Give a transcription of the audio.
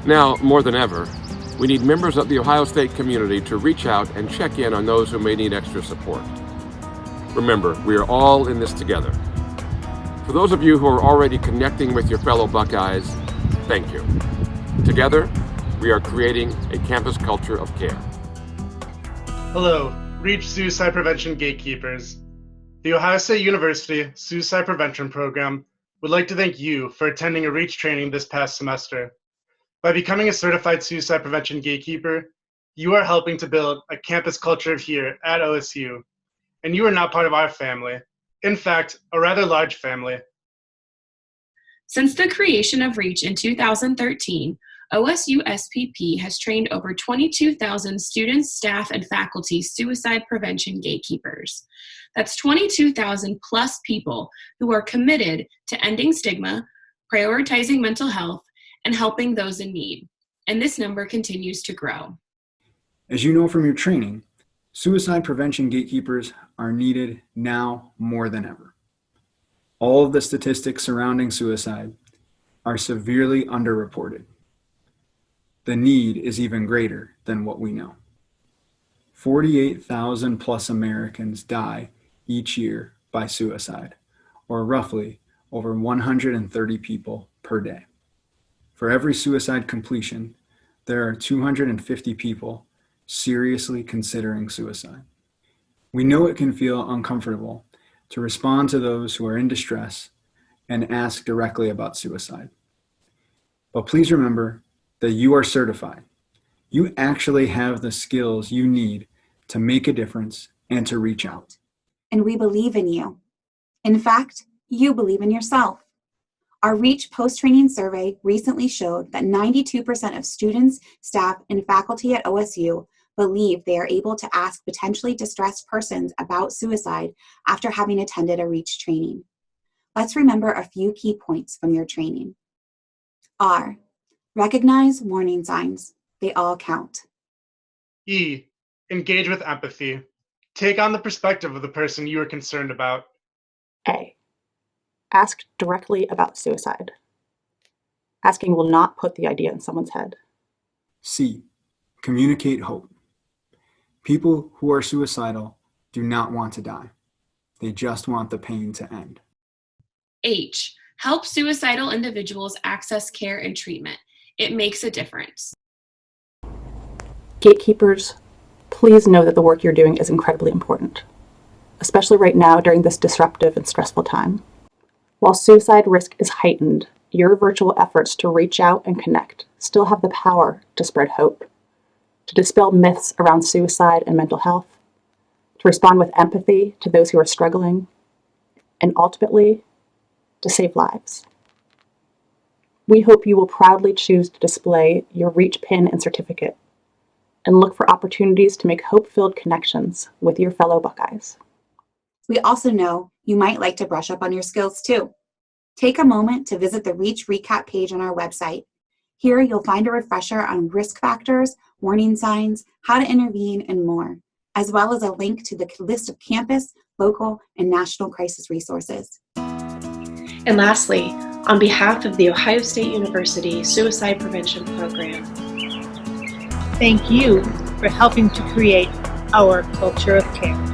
Now, more than ever, we need members of the Ohio State community to reach out and check in on those who may need extra support. Remember, we are all in this together. For those of you who are already connecting with your fellow Buckeyes, thank you. Together, we are creating a campus culture of care. Hello, REACH Suicide Prevention Gatekeepers. The Ohio State University Suicide Prevention Program would like to thank you for attending a REACH training this past semester. By becoming a certified suicide prevention gatekeeper, you are helping to build a campus culture here at OSU, and you are now part of our family. In fact, a rather large family. Since the creation of REACH in 2013, OSU SPP has trained over 22,000 students, staff, and faculty suicide prevention gatekeepers. That's 22,000 plus people who are committed to ending stigma, prioritizing mental health, and helping those in need. And this number continues to grow. As you know from your training, suicide prevention gatekeepers are needed now more than ever. All of the statistics surrounding suicide are severely underreported. The need is even greater than what we know. 48,000 plus Americans die each year by suicide, or roughly over 130 people per day. For every suicide completion, there are 250 people seriously considering suicide. We know it can feel uncomfortable to respond to those who are in distress and ask directly about suicide. But please remember that you are certified. You actually have the skills you need to make a difference and to reach out. And we believe in you. In fact, you believe in yourself. Our REACH post-training survey recently showed that 92% of students, staff, and faculty at OSU believe they are able to ask potentially distressed persons about suicide after having attended a REACH training. Let's remember a few key points from your training. R. Recognize warning signs. They all count. E. Engage with empathy. Take on the perspective of the person you are concerned about. A. Ask directly about suicide. Asking will not put the idea in someone's head. C. Communicate hope. People who are suicidal do not want to die. They just want the pain to end. H. Help suicidal individuals access care and treatment. It makes a difference. Gatekeepers, please know that the work you're doing is incredibly important, especially right now during this disruptive and stressful time. While suicide risk is heightened, your virtual efforts to reach out and connect still have the power to spread hope, to dispel myths around suicide and mental health, to respond with empathy to those who are struggling, and ultimately, to save lives. We hope you will proudly choose to display your REACH pin and certificate and look for opportunities to make hope-filled connections with your fellow Buckeyes. We also know you might like to brush up on your skills too. Take a moment to visit the REACH recap page on our website. Here you'll find a refresher on risk factors, warning signs, how to intervene, and more, as well as a link to the list of campus, local, and national crisis resources. And lastly, on behalf of the Ohio State University Suicide Prevention Program, thank you for helping to create our culture of care.